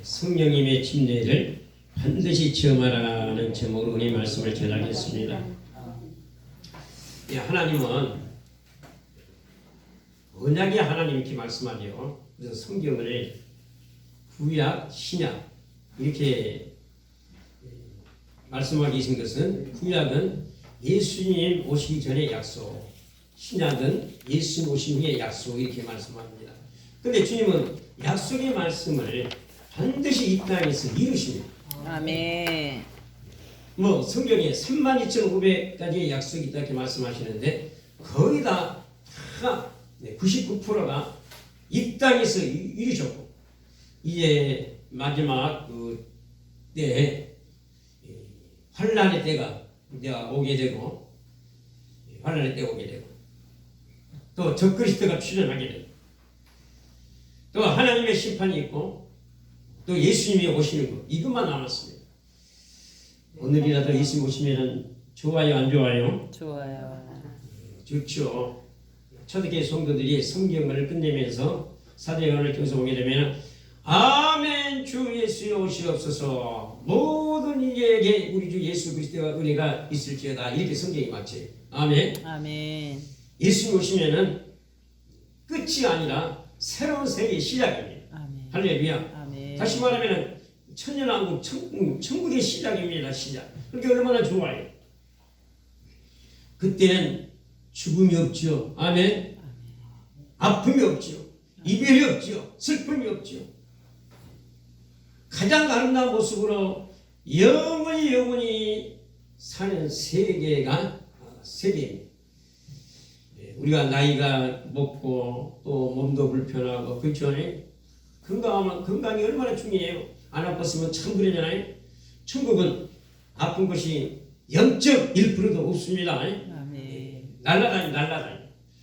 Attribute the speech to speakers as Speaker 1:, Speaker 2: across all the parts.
Speaker 1: 성령님의 침례를 반드시 체험하라는 제목으로 은혜 말씀을 전하겠습니다. 하나님은 언약의 하나님 이렇게 말씀하죠. 그래서 성경을 구약, 신약 이렇게 말씀하고 계신 것은, 구약은 예수님 오시기 전의 약속, 신약은 예수님 오신 후의 약속 이렇게 말씀합니다. 그런데 주님은 약속의 말씀을 반드시 이 땅에서 이루십니다.
Speaker 2: 아멘.
Speaker 1: 성경에 32,500가지의 약속이 있다 이렇게 말씀하시는데, 거의 다 99%가 이 땅에서 이루셨고, 이제 마지막 때 환란의 때가 오게 되고, 환란의 때가 오게 되고, 또 적그리스도가 출현하게 되고, 또 하나님의 심판이 있고, 또 예수님이 오시는 것, 이것만 남았습니다. 오늘이라도 예수님 오시면 좋아요, 안 좋아요?
Speaker 2: 좋아요.
Speaker 1: 좋죠. 초대교회 성도들이 성경을 끝내면서 사도행전을 통해서 보게 되면 아멘 주 예수여 오시옵소서, 모든 이에게 우리 주 예수 그리스도가 은혜가 있을지어다, 이렇게 성경이 맞지. 아멘.
Speaker 2: 아멘.
Speaker 1: 예수님 오시면은 끝이 아니라 새로운 세계의 시작입니다.
Speaker 2: 아멘.
Speaker 1: 할렐루야.
Speaker 2: 아멘.
Speaker 1: 다시 말하면 천년왕국, 천국의 시작입니다. 시작. 그렇게 얼마나 좋아요. 그때는 죽음이 없죠. 아멘. 아픔이 없죠. 이별이 없죠. 슬픔이 없죠. 가장 아름다운 모습으로 영원히 사는 세계입니다. 우리가 나이가 먹고 또 몸도 불편하고, 그렇죠? 건강이 얼마나 중요해요. 안 아팠으면 참 그러잖아요. 천국은 아픈 것이 0.1%도 없습니다.
Speaker 2: 아멘.
Speaker 1: 날라다니.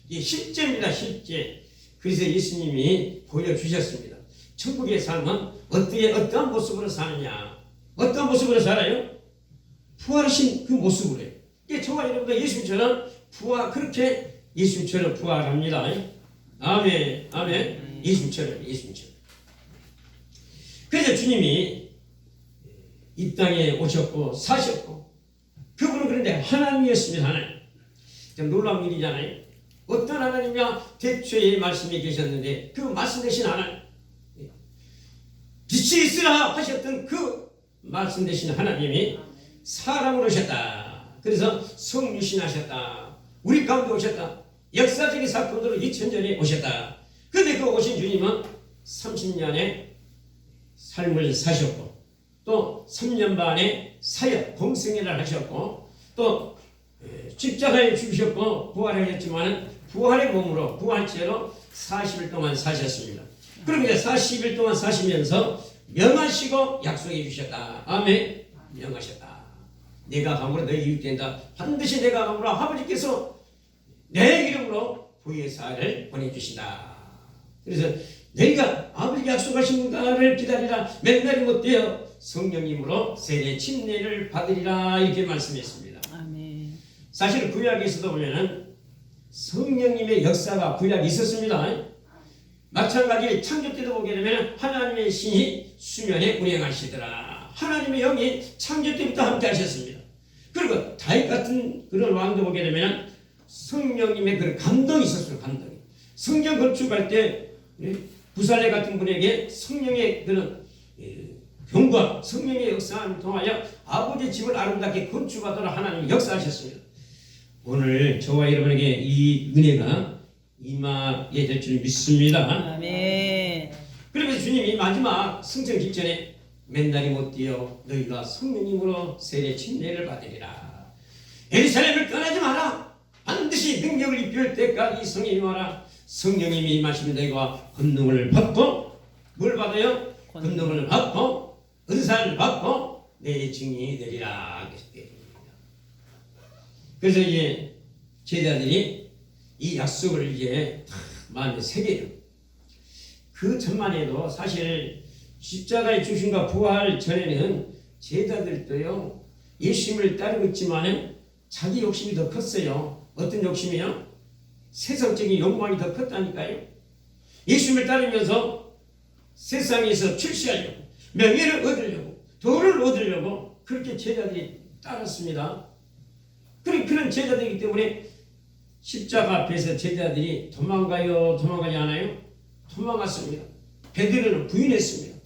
Speaker 1: 이게 실제입니다, 실제. 그래서 예수님이 보여주셨습니다. 천국의 삶은 어떠한 모습으로 사느냐. 어떠한 모습으로 살아요? 부활하신 그 모습으로 해요. 저와 여러분도 예수님처럼 그렇게 예수님처럼 부활합니다. 아멘, 아멘. 예수님처럼. 그래서 주님이 이 땅에 오셨고 사셨고, 그분은 그런데 하나님이었습니다. 하나님. 좀 놀라운 일이잖아요. 어떤 하나님이냐? 대초에 말씀이 계셨는데 그 말씀 대신 하나님, 빛이 있으라 하셨던 그 말씀 대신 하나님이 사람으로 오셨다. 그래서 성육신하셨다. 우리 가운데 오셨다. 역사적인 사건으로 2000전에 오셨다. 그런데 그 오신 주님은 30년의 삶을 사셨고, 또 3년 반의 사역, 공생애를 하셨고, 또 십자가에 죽으셨고 부활하셨지만 부활의 몸으로, 부활체로 40일 동안 사셨습니다. 그럼 이제 40일 동안 사시면서 명하시고 약속해 주셨다. 아멘. 명하셨다. 내가 감으로 너희 이웃 된다. 반드시 내가 감으로 아버지께서 내 이름으로 부의사를 보내주신다. 그래서 너희가 아버지 약속하신 것을 기다리라. 맨날이 못되어 성령님으로 세례 침례를 받으리라, 이렇게 말씀했습니다.
Speaker 2: 아멘.
Speaker 1: 사실 구약에서도 보면은 성령님의 역사가 구약에 있었습니다. 마찬가지 창조 때도 보게 되면 하나님의 신이 수면에 운행하시더라. 하나님의 영이 창조 때부터 함께 하셨습니다. 그리고 다윗 같은 그런 왕도 보게 되면 성령님의 그런 감동이 있었어요. 감동이. 성경 건축할 때 부살레 같은 분에게 성령의 그런 경과, 성령의 역사를 통하여 아버지 집을 아름답게 건축하도록 하나님이 역사하셨습니다. 오늘 저와 여러분에게 이 은혜가 임하게 될 줄 믿습니다.
Speaker 2: 아멘.
Speaker 1: 그러면서 주님이 마지막 승천 직전에 맨날이 못되어 너희가 성령님으로 세례 침례를 받으리라. 예루살렘을 떠나지 마라. 반드시 능력을 입힐 때까지 성령이 임하라. 성령님이 임하시면 너희가 권능을 받고, 뭘 받아요? 권능을 받고 은사를 받고 내 증인이 되리라. 그래서 이제 제자들이 이 약속을 이제 마음에 새겨요. 그 전만 해도 사실 십자가의 죽으심과 부활 전에는 제자들도요, 예수님을 따르고 있지만 자기 욕심이 더 컸어요. 어떤 욕심이요? 세상적인 욕망이 더 컸다니까요. 예수님을 따르면서 세상에서 출세하려고, 명예를 얻으려고, 돈을 얻으려고 그렇게 제자들이 따랐습니다. 그런 제자들이기 때문에 십자가 앞에서 제자들이 도망가지 않아요? 도망갔습니다. 베드로는 부인했습니다.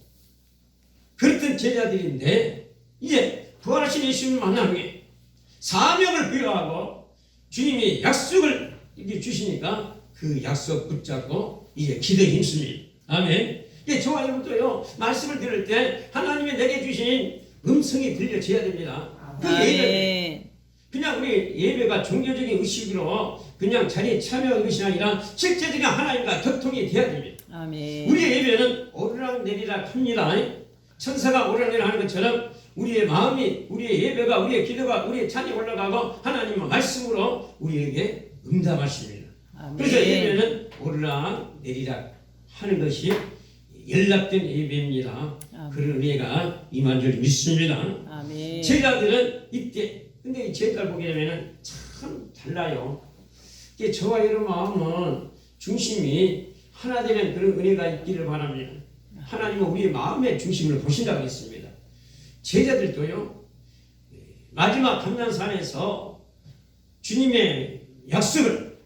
Speaker 1: 그랬던 제자들인데 이제 부활하신 예수님을 만난 후에 사명을 부여하고 주님이 약속을 이렇게 주시니까 그 약속 붙잡고 이제 기도에 힘씁니다. 아멘. 저와 여러분도요, 말씀을 들을 때 하나님이 내게 주신 음성이 들려져야 됩니다. 그 예배, 그냥 우리 예배가 종교적인 의식으로 그냥 자리에 참여하는 것이 아니라 실제적인 하나님과 교통이 돼야 됩니다.
Speaker 2: 아멘.
Speaker 1: 우리의 예배는 오르락 내리락 합니다. 천사가 오르락내리락 하는 것처럼 우리의 마음이, 우리의 예배가, 우리의 기도가, 우리의 찬이 올라가고 하나님의 말씀으로 우리에게 응답하십니다.
Speaker 2: 아멘.
Speaker 1: 그래서 예배는 오르락 내리락 하는 것이 연락된 예배입니다.
Speaker 2: 아멘.
Speaker 1: 그런 은혜가 임한 줄 믿습니다.
Speaker 2: 아멘.
Speaker 1: 제자들은 이때, 근데 이 제자들 보게 되면 참 달라요. 저와 여러분 마음은 중심이 하나 되는 그런 은혜가 있기를 바랍니다. 하나님은 우리의 마음의 중심을 보신다고 했습니다. 제자들도요, 마지막 감난산에서 주님의 약속을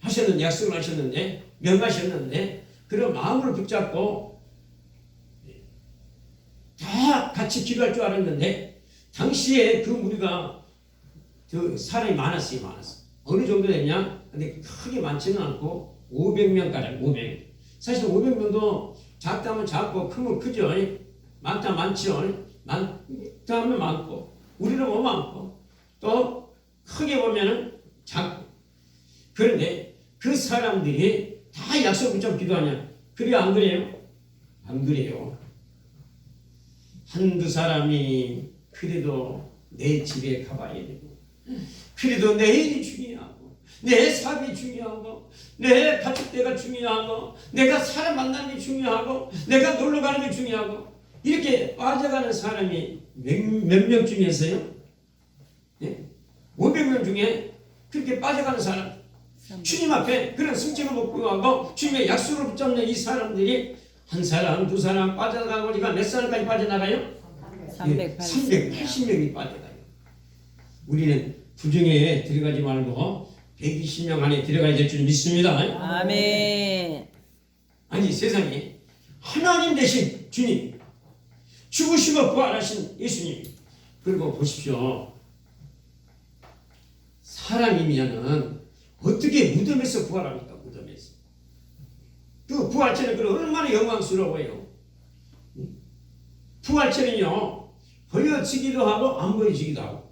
Speaker 1: 하셨는데, 명하셨는데, 그런 마음을 붙잡고 다 같이 기도할 줄 알았는데, 당시에 그 무리가 그 사람이 많았어요. 어느 정도 됐냐? 근데 크게 많지는 않고 500명까지 500. 사실 500명도 작다면 작고 크면 크죠. 많다 많죠. 많다 하면 많고 우리는 뭐 많고 또 크게 보면은 작고. 그런데 그 사람들이 다 약속 붙잡고 기도하냐? 그래요 안 그래요? 안 그래요. 한두 사람이 그래도 내 집에 가봐야 되고, 그래도 내 일이 중요하고, 내 삶이 중요하고, 내 가족대가 중요하고, 내가 사람 만나는 게 중요하고, 내가 놀러 가는 게 중요하고, 이렇게 빠져가는 사람이 몇 명 중에서요? 500명 중에 그렇게 빠져가는 사람, 주님 앞에 그런 승진을 목표하고 주님의 약속을 붙잡는 이 사람들이 한 사람, 두 사람 빠져나가고 보니까 몇 사람까지 빠져나가요? 380명이 빠져나가요. 우리는 부정에 들어가지 말고 120명 안에 들어가야 될 줄 믿습니다.
Speaker 2: 아멘.
Speaker 1: 아니 세상에 하나님 되신 주님, 죽으시고 부활하신 예수님, 그리고 보십시오. 사람이면은 어떻게 무덤에서 부활합니까? 무덤에서. 그 부활체는 얼마나 영광스러워요. 부활체는요, 보여지기도 하고 안 보여지기도 하고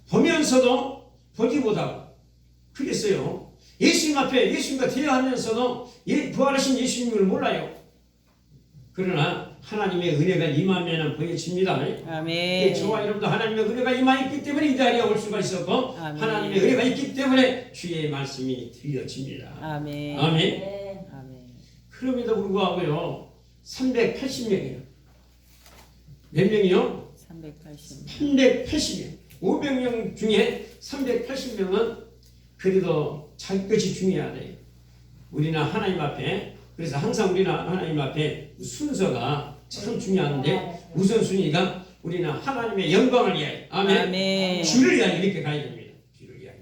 Speaker 1: 보면서도 보지 못하고 그랬어요. 예수님 앞에 예수님과 대화하면서도 부활하신 예수님을 몰라요. 그러나 하나님의 은혜가 임하면 보여집니다.
Speaker 2: 아멘.
Speaker 1: 저와 여러분도 하나님의 은혜가 임하였기 때문에 이 자리에 올 수가 있었고,
Speaker 2: 아멘.
Speaker 1: 하나님의 은혜가 있기 때문에 주의 말씀이 들려집니다.
Speaker 2: 아멘.
Speaker 1: 아멘.
Speaker 2: 아멘.
Speaker 1: 그럼에도 불구하고요, 380명이요. 몇 명이요?
Speaker 2: 380.
Speaker 1: 380명. 500명 중에 380명은 그래도 자기 것이 중요하대요. 우리는 하나님 앞에, 그래서 항상 우리는 하나님 앞에 순서가 참 중요한데, 우선순위가 우리는 하나님의 영광을 위하여, 아멘.
Speaker 2: 아멘.
Speaker 1: 주를 위하여 이렇게 가야 됩니다. 주를 위하여.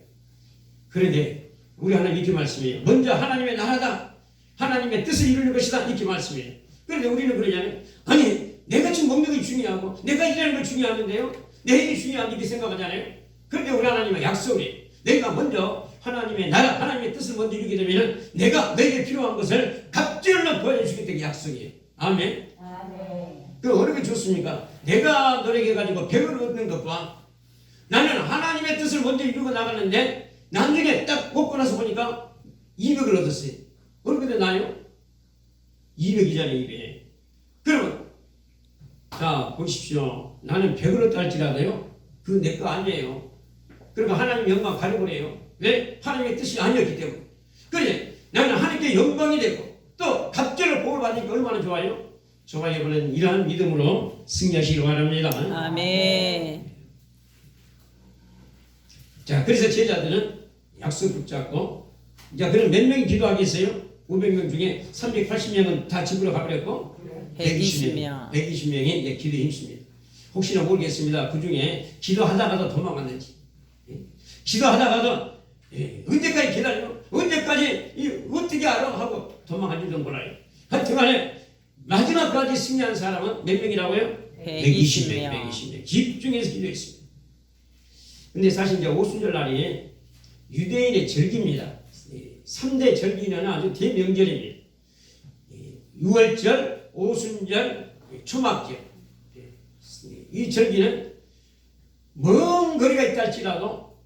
Speaker 1: 그런데 우리 하나님 이렇게 말씀해요. 먼저 하나님의 나라다, 하나님의 뜻을 이루는 것이다, 이렇게 말씀해요. 그런데 우리는 그러잖아요. 아니 내가 지금 먹는 게 중요하고 내가 일하는 거 중요한데요, 내 일이 중요한 이렇게 생각하잖아요. 그런데 우리 하나님의 약속이, 내가 먼저 하나님의 나라, 하나님의 뜻을 먼저 이루게 되면 내가 너에게 필요한 것을 갑절로 보여주겠다는 약속이에요. 아멘. 그 어느 게 좋습니까? 내가 너에게 가지고 100을 얻는 것과 나는 하나님의 뜻을 먼저 이루고 나가는데 나중에 딱 먹고 나서 보니까 200을 얻었어요. 어느 게 더 나요? 200이잖아요. 200. 그러면 자 보십시오. 나는 100을 얻다 할지라도요, 그건 내 거 아니에요. 그러니까 하나님 영광 가려버려요. 왜? 하나님의 뜻이 아니었기 때문에. 그래 나는 하나님께 영광이 되고 또 갑절을 복을 받으니까 얼마나 좋아요? 저와 여러분은 이러한 믿음으로 승리하시기 바랍니다.
Speaker 2: 아멘.
Speaker 1: 자, 그래서 제자들은 약속 붙잡고, 자, 그럼 몇 명이 기도하겠어요? 500명 중에 380명은 다 집으로 가버렸고 120명이 이제 기도에 힘씁니다. 혹시나 모르겠습니다. 그 중에 기도하다가도 도망갔는지, 기도하다가도 언제까지 기다려? 언제까지 어떻게 알아? 하고 도망간 줄도 몰라요. 하여튼간에 마지막까지 승리한 사람은 몇 명이라고요? 120명. 집중해서 기도했습니다. 근데 사실 이제 오순절 날이 유대인의 절기입니다. 3대 절기는 아주 대명절입니다. 유월절, 오순절, 초막절. 이 절기는 먼 거리가 있다 할지라도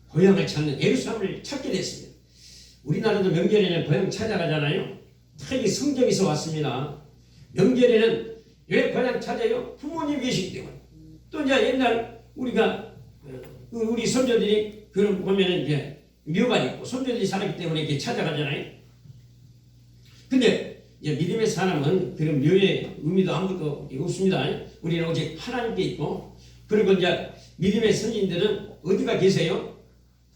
Speaker 1: 고향을 찾는 예루살렘을 찾게 됐습니다. 우리나라도 명절에는 고향 찾아가잖아요. 특히 성경에서 왔습니다. 명절에는 왜 고향 찾아요? 부모님 계시기 때문에. 또 이제 옛날 우리 손자들이 그런 보면은 이제 묘가 있고 손자들이 살았기 때문에 이렇게 찾아가잖아요. 근데 이제 믿음의 사람은 그런 묘의 의미도 아무것도 없습니다. 우리는 오직 하나님께 있고, 그리고 이제 믿음의 선진들은 어디가 계세요?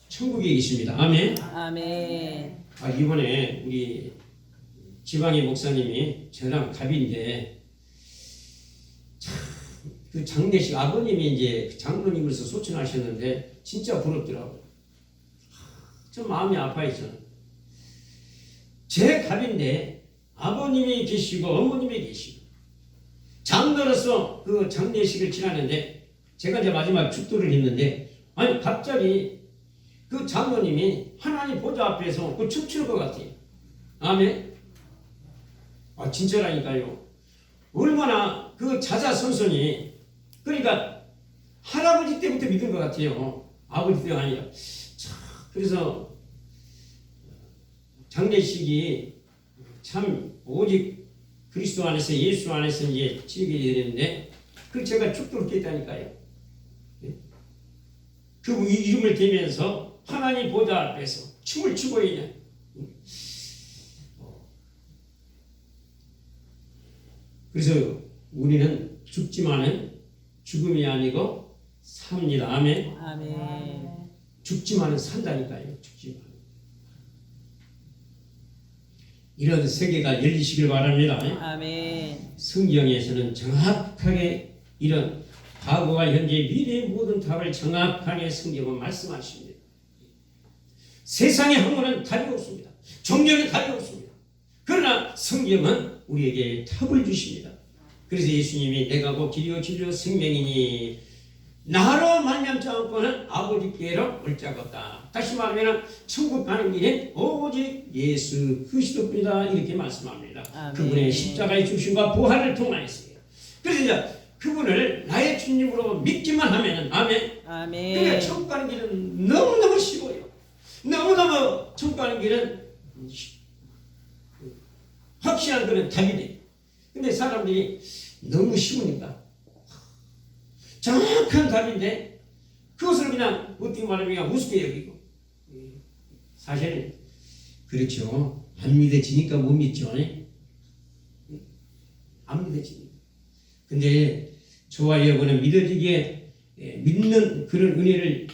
Speaker 1: 천국에 계십니다. 아멘.
Speaker 2: 아멘.
Speaker 1: 이번에 우리 지방의 목사님이 저랑 갑인데, 그 장례식 아버님이 이제 장로님으로서 소천하셨는데 진짜 부럽더라고요. 좀 마음이 아파요. 저는 제 갑인데 아버님이 계시고 어머님이 계시고 장로로서 그 장례식을 지나는데, 제가 이제 마지막 축도를 했는데, 아니 갑자기 그 장로님이 하나님 보좌 앞에서 그 춤추는 것 같아요. 아멘. 진짜라니까요. 얼마나 그 자자손손이, 그러니까 할아버지 때부터 믿은 것 같아요. 아버지 때가 아니라. 그래서 장례식이 참 오직 그리스도 안에서, 예수 안에서 이제 지게 되는데, 그 제가 축도를 했다니까요. 그 이름을 대면서 하나님 보좌 앞에서 춤을 추고 있냐. 그래서 우리는 죽지만은 죽음이 아니고 삽니다. 아멘.
Speaker 2: 아멘.
Speaker 1: 죽지만은 산다니까요. 죽지만. 이런 세계가 열리시길 바랍니다.
Speaker 2: 아멘.
Speaker 1: 성경에서는 정확하게 이런 과거와 현재, 미래의 모든 답을 정확하게 성경은 말씀하십니다. 세상의 학문은 답이 없습니다. 종교는 답이 없습니다. 그러나 성경은 우리에게 답을 주십니다. 그래서 예수님이 내가 곧 길이요 진리요 생명이니 나로 말미암지 않고는 아버지께로 올 자가 없다. 다시 말하면 천국 가는 길은 오직 예수 그리스도뿐이다, 이렇게 말씀합니다.
Speaker 2: 아멘.
Speaker 1: 그분의 십자가의 죽으심과 부활을 통하였어요. 그래서 이제 그분을 나의 주님으로 믿기만 하면은, 아멘.
Speaker 2: 아멘.
Speaker 1: 그러니까 천국 가는 길은 너무너무 쉬워요. 너무너무 천국 가는 길은 확실한 그런 답이 돼요. 근데 사람들이 너무 쉬우니까 정확한 답인데 그것을 그냥 어떻게 말하면 우습게 여기고, 사실 그렇죠. 안 믿어지니까 못 믿죠. 안 믿어지니까. 근데 저와 여러분은 믿어지게 믿는 그런 은혜를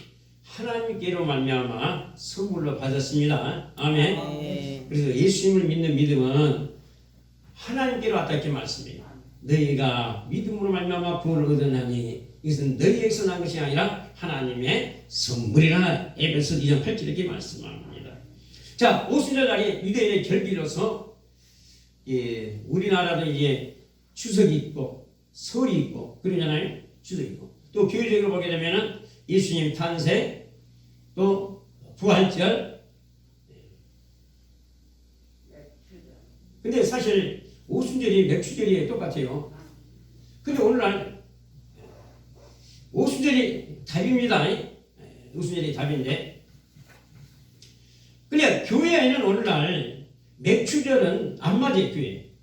Speaker 1: 하나님께로 말미암아 선물로 받았습니다. 아멘.
Speaker 2: 아멘.
Speaker 1: 그래서 예수님을 믿는 믿음은 하나님께로 왔다 이렇게 말씀해요. 너희가 믿음으로 말미암아 구원을 얻었나니 이것은 너희에게서 난 것이 아니라 하나님의 선물이라. 에베소 2장 8절 이렇게 말씀합니다. 자, 오순절 날이 유대인의 절기로서 우리나라도 이제 추석이 있고 설이 있고 그러잖아요. 추석이 있고 또 교회적으로 보게 되면은 예수님 탄생, 또 부활절. 근데 사실 오순절이 맥추절이 똑같아요. 근데 오늘날 오순절이 답입니다. 오순절이 답인데, 그냥 교회에는 오늘날 맥추절은 안 맞아요.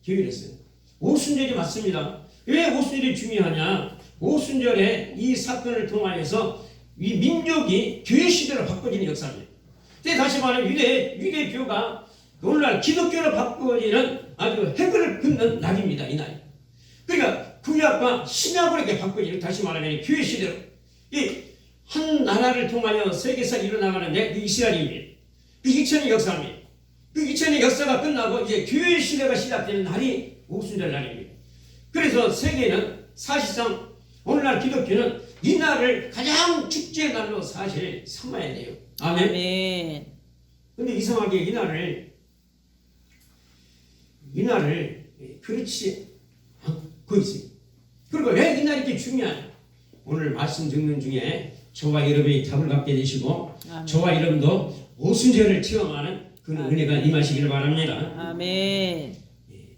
Speaker 1: 교회에서는 오순절이 맞습니다. 왜 오순절이 중요하냐? 오순절에 이 사건을 통하여서 이 민족이 교회 시대로 바꿔지는 역사입니다. 근데 다시 말하면 유대교가 오늘날 기독교로 바꿔지는 아주 해결을 긋는 날입니다. 이 날. 그러니까 구약과 신약으로 이렇게 바꿔지는, 다시 말하면 교회 시대로 이 한 나라를 통하여 세계사가 일어나가는데 그 이스라엘입니다. 그 2000년 역사입니다. 그 2000년 역사가 끝나고 이제 교회 시대가 시작되는 날이 오순절 날입니다. 그래서 세계는 사실상 오늘날 기독교는 이 날을 가장 축제의 날로 사실 삼아야 돼요. 아멘.
Speaker 2: 아멘.
Speaker 1: 근데 이상하게 이 날을 그렇지 않고 있어요. 그리고 왜 이 날이 이렇게 중요하냐? 오늘 말씀 듣는 중에 저와 여러분이 답을 갖게 되시고
Speaker 2: 아멘.
Speaker 1: 저와 여러분도 오순절을 체험하는 그런 은혜가 임하시기를 바랍니다.
Speaker 2: 아멘.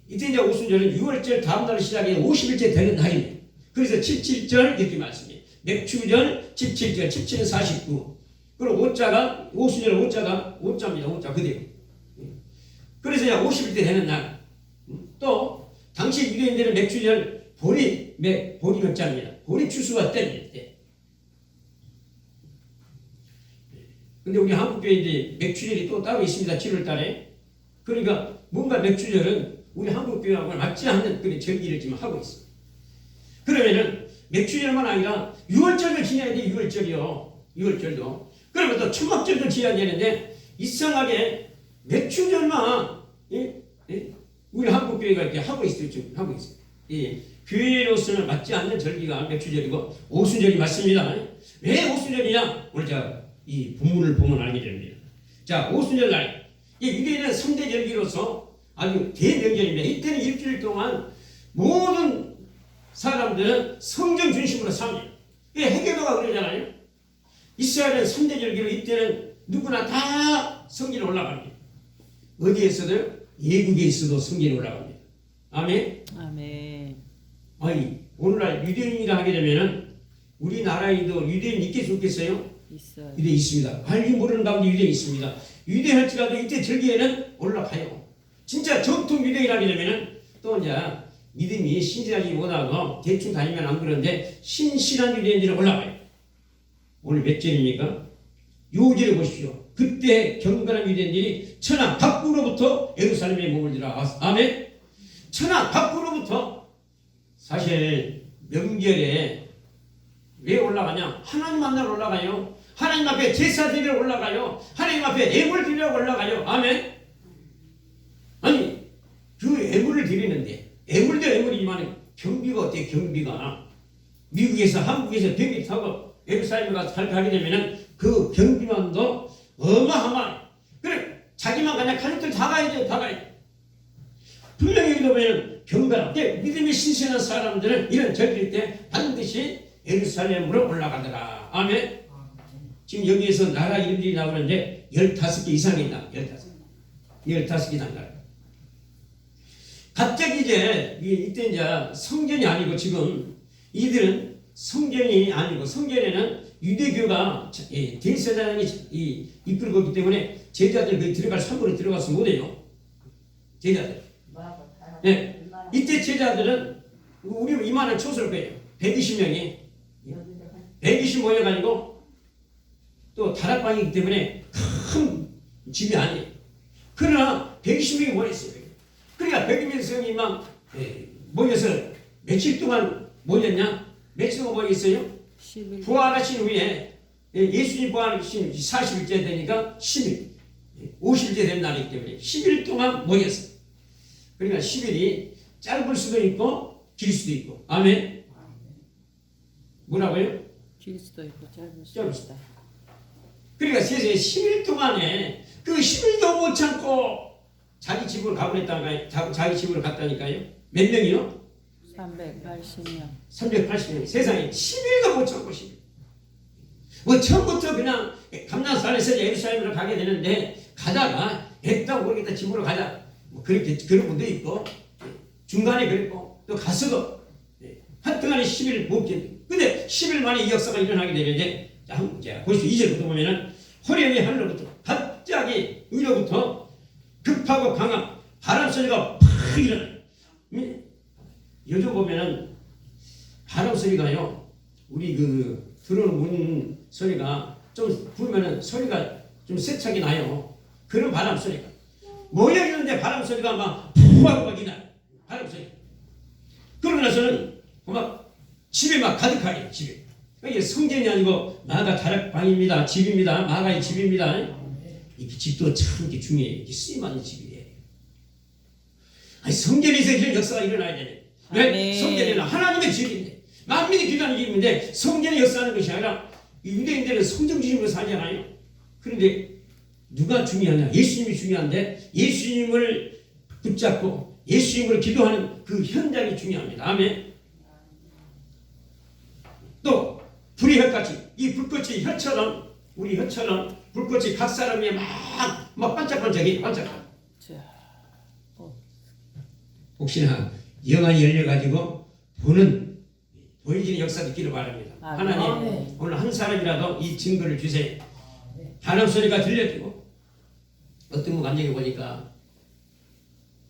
Speaker 1: 이때 이제 오순절은 6월절 다음 날 시작해 50일째 되는 날입니다. 그래서 77절 이렇게 말씀해요. 맥추절 77절 77은 49. 그리고 오자가 오순절 오자가 오자입니다. 오자 그대로. 그래서 이제 50일째 되는 날. 또 당시 유대인들은 맥추절 보리 맥자입니다. 보리 추수가 때입니다. 근데 우리 한국교회인데 맥추절이 또 따로 있습니다. 7월 달에. 그러니까 뭔가 맥추절은 우리 한국교회하고 맞지 않는 그런 절기를 지금 하고 있어요. 그러면은 맥추절만 아니라 6월절을 지내야 돼. 6월절이요. 6월절도. 그러면 또 초막절도 지내야 되는데 이상하게 맥추절만 우리 한국교회가 이렇게 하고 있어요. 지금 하고 있어요. 교회로서는 맞지 않는 절기가 맥추절이고 오순절이 맞습니다. 왜 오순절이냐? 오늘 제가 이 본문을 보면 알게 됩니다. 자, 오순절 날. 유대인은 3대 절기로서 아주 대명절입니다. 이때는 일주일 동안 모든 사람들은 성전 중심으로 삽니다. 해교도가 그러잖아요. 이스라엘은 3대 절기로 이때는 누구나 다 성전에 올라갑니다. 어디에서도 예국에 있어도 성전에 올라갑니다. 아멘.
Speaker 2: 아멘.
Speaker 1: 아니 오늘날 유대인이라 하게 되면은 우리나라에도 유대인 있겠어요? 없겠어요?
Speaker 2: 있어요.
Speaker 1: 유대인 있습니다. 알기 모르는 가운데 유대인 있습니다. 유대할지라도 이때 절기에는 올라가요. 진짜 정통 유대인하게 되면은 또 이제 믿음이 신실하지 못하고 대충 다니면 안 그러는데 신실한 유대인들이 올라가요. 오늘 몇 절입니까? 요절에 보십시오. 그때 경건한 유대인들이 천하 밖으로부터 예루살렘에 몸을 들어 아멘. 천하 밖으로부터 사실 명절에 왜 올라가냐? 하나님 만나러 올라가요. 하나님 앞에 제사 드리러 올라가요. 하나님 앞에 예물 드리러 올라가요. 아멘. 아니 그 예물을 드리는데 예물도 예물이지만 경비가 어때요? 경비가 미국에서 한국에서 비행기 타고 예루살렘에 가서 가게 되면은 그 경비만도 어마어마해. 그래 자기만 가냐 가족들 다 가야 돼요. 다 가야 돼. 분명히 여기 보면 경건하게 믿음이 신선한 사람들은 이런 절기일 때 반드시 예루살렘으로 올라가더라. 아멘. 지금 여기에서 나라 이름들이 나오는데 15개 이상이 있나? 15개 나라. 갑자기 이때 이제 성전이 아니고 지금 이들은 성전이 아니고 성전에는 유대교가 대제사장이 이끌고 있기 때문에 제자들 거기 들어갈 산으로 들어가서 못해요. 제자들. 네. 이때 제자들은 우리 이만한 초소를 빼요. 120명이 120 모여가지고 또 다락방이기 때문에 큰 집이 아니에요. 그러나 120명이 모였어요. 그러니까 120명이 막 모여서 며칠 동안 모였냐? 며칠 동안 모였어요? 부활하신 후에 예수님 부활하신 40일째 되니까 10일 50일째 된 날이기 때문에 10일 동안 모였어요. 그러니까 10일이 짧을 수도 있고 길 수도 있고 아멘. 뭐라고요?
Speaker 2: 길 수도 있고 짧을 수도 있다.
Speaker 1: 그러니까 세상에 10일 동안에 그 10일도 못 참고 자기 집으로 가버렸다니까요. 자기 집으로 갔다니까요. 몇 명이요?
Speaker 2: 380명.
Speaker 1: 380명. 세상에 10일도 못 참고 10일. 뭐 처음부터 그냥 감난산에서 예루살렘으로 가게 되는데 가다가 했다고 모르겠다 집으로 가자. 뭐 그렇게 그런 분도 있고 중간에 그랬고 또 가서도 한동안에 10일 못 견디. 근데 10일 만에 이 역사가 일어나게 되는데 자, 보십시오. 2절부터 보면은 호련히 하늘로부터 갑자기 위로부터 급하고 강한 바람 소리가 팍 일어나요. 요즘 보면은 바람 소리가요. 우리 그 들어오는 문 소리가 좀 부으면은 소리가 좀 세차게 나요. 그런 바람 소리가 모여 있는데 바람 소리가 막 푸하고 막 이나요. 바람 소리. 그러고 나서는 막 집에 막 가득하게 집에. 이게 성전이 아니고 마가 다락방입니다. 집입니다. 마가의 집입니다. 이 집도 참 이렇게 중요해요. 이게 쓰임받는 집이에요. 아니, 성전에서 이런 역사가 일어나야 되네. 왜?
Speaker 2: 아멘.
Speaker 1: 성전에는 하나님의 집인데 만민이 기도하는 집인데 성전에 역사하는 것이 아니라 유대인들은 성전 주님으로 살잖아요. 그런데 누가 중요하냐? 예수님이 중요한데 예수님을 붙잡고 예수님으로 기도하는 그 현장이 중요합니다. 아멘. 또 불이 혀같이 이 불꽃이 혀처럼 우리 혀처럼 불꽃이 각 사람이 막 반짝반짝이 반짝.
Speaker 2: 자,
Speaker 1: 혹시나 영안이 열려가지고 보여지는 역사도 있기를 바랍니다.
Speaker 2: 아멘.
Speaker 1: 하나님 오늘 한 사람이라도 이 증거를 주세요. 바람 소리가 들려지고 어떤 분 감정해 보니까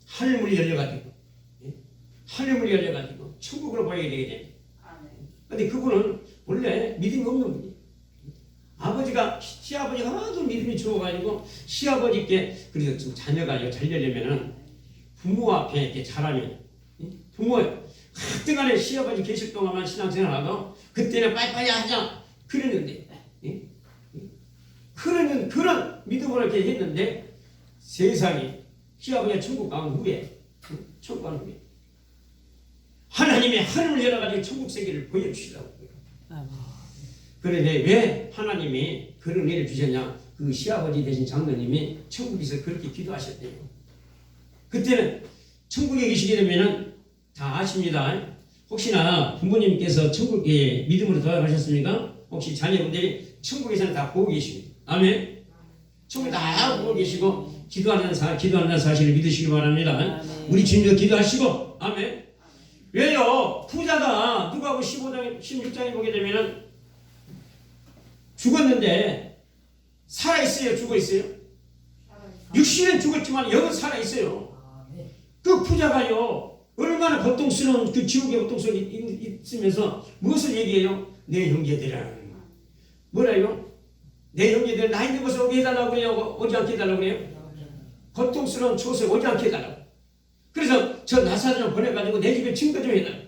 Speaker 1: 하늘문이 열려가지고 하늘문이 열려가지고 천국으로 보이게 되게 됩니다. 근데 그분은 원래 믿음이 없는 분이에요. 아버지가 시아버지가 하도 믿음이 좋아가지고 시아버지께 그래서 좀 자녀가 잘 되려면은 부모 앞에 이렇게 자라면 부모 하여튼간에 시아버지 계실 동안만 신앙생활하고 그때는 빨리빨리 하자 그랬는데 그런 믿음으로 이렇게 했는데 세상에 시아버지가 천국 가는 후에 하나님이 하늘을 열어가지고 천국 세계를 보여주시더라고요. 그런데 왜 하나님이 그런 일을 주셨냐? 그 시아버지 되신 장로님이 천국에서 그렇게 기도하셨대요. 그때는 천국에 계시게 되면은 다 아십니다. 혹시나 부모님께서 천국에 믿음으로 돌아가셨습니까? 혹시 자녀분들이 천국에서는 다 보고 계십니다. 아멘. 천국에 다 보고 계시고 기도하는 사실을 믿으시기 바랍니다.
Speaker 2: 아멘.
Speaker 1: 우리 주님도 기도하시고 아멘. 왜요? 부자가 누가복음 15장 16장에 보게 되면은 죽었는데 살아있어요? 죽어있어요? 육신은 죽었지만 영은 살아있어요. 그 부자가요 얼마나 고통스러운 그 지옥의 고통스러움이 있으면서 무엇을 얘기해요? 내 형제들아 뭐라요? 내 형제들 나 있는 곳에 오게 해달라고 그래요? 오지 않게 해달라고 그래요? 고통스러운 초소에 오지 않게 해달라고. 그래서 저 나사로를 보내가지고 내 집에 증거 좀 해달라고.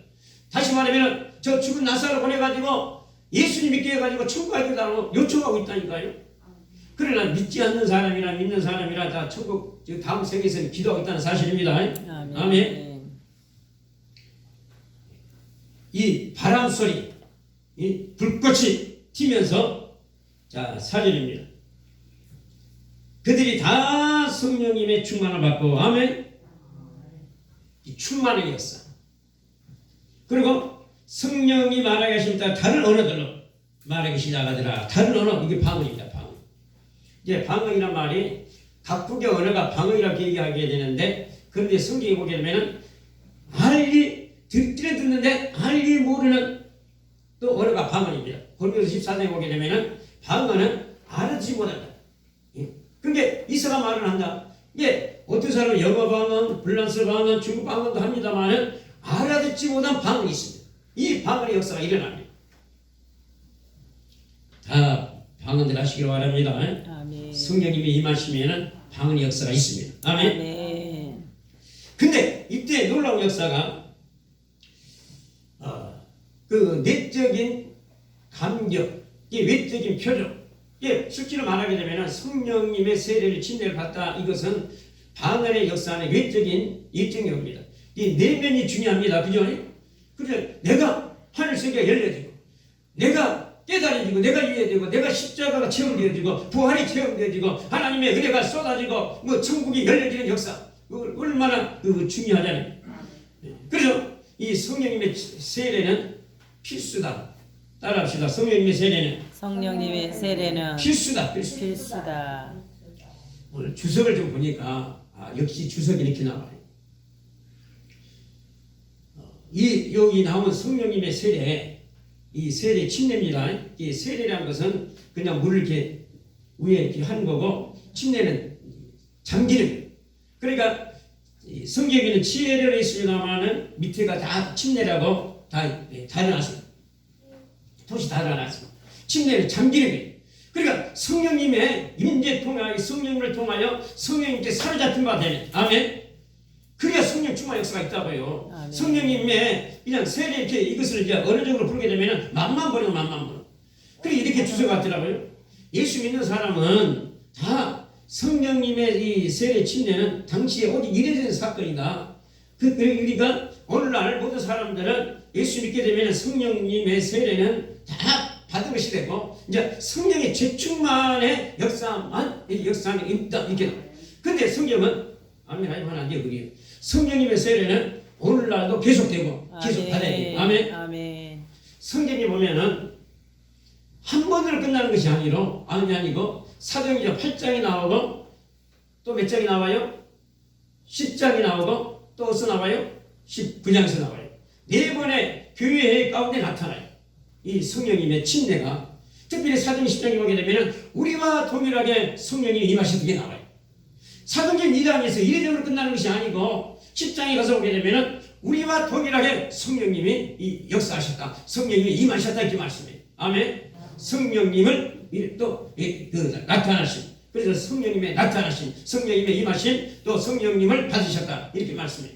Speaker 1: 다시 말하면 저 죽은 나사로를 보내가지고 예수님 믿게 해가지고 천국 가게 해달라고 요청하고 있다니까요. 그러나 믿지 않는 사람이나 믿는 사람이나 다 천국 다음 세계에서는 기도하고 있다는 사실입니다.
Speaker 2: 아멘.
Speaker 1: 아멘. 이 바람 소리, 이 불꽃이 튀면서 자 4절입니다. 그들이 다 성령님의 충만을 받고 아멘. 이 충만의 역사. 그리고 성령이 말하게 하십니다. 다른 언어들로 말하기 시작하더라. 다른 언어 이게 방언입니다. 방언. 이제 방언이란 말이 각국의 언어가 방언이라고 얘기하게 되는데 그런데 성경에 보게 되면은 듣는데 알기 모르는 또 언어가 방언입니다. 고린도서 14장에 보게 되면은 방언은 알지 못한다. 그런데 이스라엘 말을 한다. 이게 어떤 사람은 영어 방언, 불란스 방언, 중국 방언도 합니다만은 알아듣지 못한 방언이 있습니다. 이 방언의 역사가 일어납니다. 다 방언들 하시기를 바랍니다.
Speaker 2: 아멘.
Speaker 1: 성령님이 임하시면은 방언의 역사가 있습니다. 아멘.
Speaker 2: 아멘.
Speaker 1: 근데 이때 놀라운 역사가 그 내적인 감격, 이 외적인 표정, 실제로 말하게 되면 성령님의 세례를 침례를 받다. 이것은 방언의 역사는 외적인 일정입니다. 이 내면이 중요합니다. 그죠? 그래서 내가 하늘 세계가 열려지고, 내가 깨달아지고, 내가 이해되고, 내가 십자가가 체험되어지고, 부활이 체험되어지고, 하나님의 은혜가 쏟아지고, 천국이 열려지는 역사, 얼마나 중요하잖아요. 그래서 이 성령님의 세례는 필수다. 따라합시다. 성령님의 세례는 필수다.
Speaker 2: 필수다.
Speaker 1: 오늘 주석을 좀 보니까 역시 주석이 이렇게 나와요. 여기 나온 성령님의 세례, 이 세례 침례입니다. 이 세례라는 것은 그냥 물을 이렇게 위에 이렇게 하는 거고 침례는 잠기는 거예요. 그러니까 성경에는 지혜를 있으려면은 밑에가 다 침례라고 다 달아놨어요. 도시 달아놨어요. 침례는 잠기는 거예요. 그러니까 성령님의 임재 통하여 성령을 통하여 성령님께 사로잡힌 바 되는 아멘. 그래야 성령 충만 역사가 있다고요.
Speaker 2: 아멘.
Speaker 1: 성령님의 그냥 세례 이렇게 이것을 이제 언어적으로 부르게 되면은 만만 버려. 그래 이렇게 주소 같더라고요. 예수 믿는 사람은 다 성령님의 이 세례 침례는 당시에 오직 이례적인 사건이다. 우리가 오늘날 모든 사람들은 예수 믿게 되면 성령님의 세례는 다 받은 것이 되고 이제 성령의 재충만의 역사만 있다 이렇게. 근데 성경은 아멘 하나 되어버려요. 성령님의 세례는 오늘날도 계속되고 계속 받아야 돼요. 아멘.
Speaker 2: 아멘.
Speaker 1: 성경에 보면은 한 번으로 끝나는 것이 아니고 사도행전 8장이 나오고 또 몇 장이 나와요? 10장이 나오고 또 어디서 나와요? 19장에서 나와요. 네 번의 교회 가운데 나타나요. 이 성령님의 침례가 특별히 사도행전 10장에 보게 되면 우리와 동일하게 성령이 임하시는 게 나와요. 사도행전 2장에서 이례적으로 끝나는 것이 아니고 10장에 가서 보게 되면 우리와 동일하게 성령님이 역사하셨다. 성령님이 임하셨다 이렇게 말씀해요. 아멘. 성령님을 또 나타나신, 그래서 성령님의 나타나신, 성령님의 임하신, 또 성령님을 받으셨다 이렇게 말씀해요.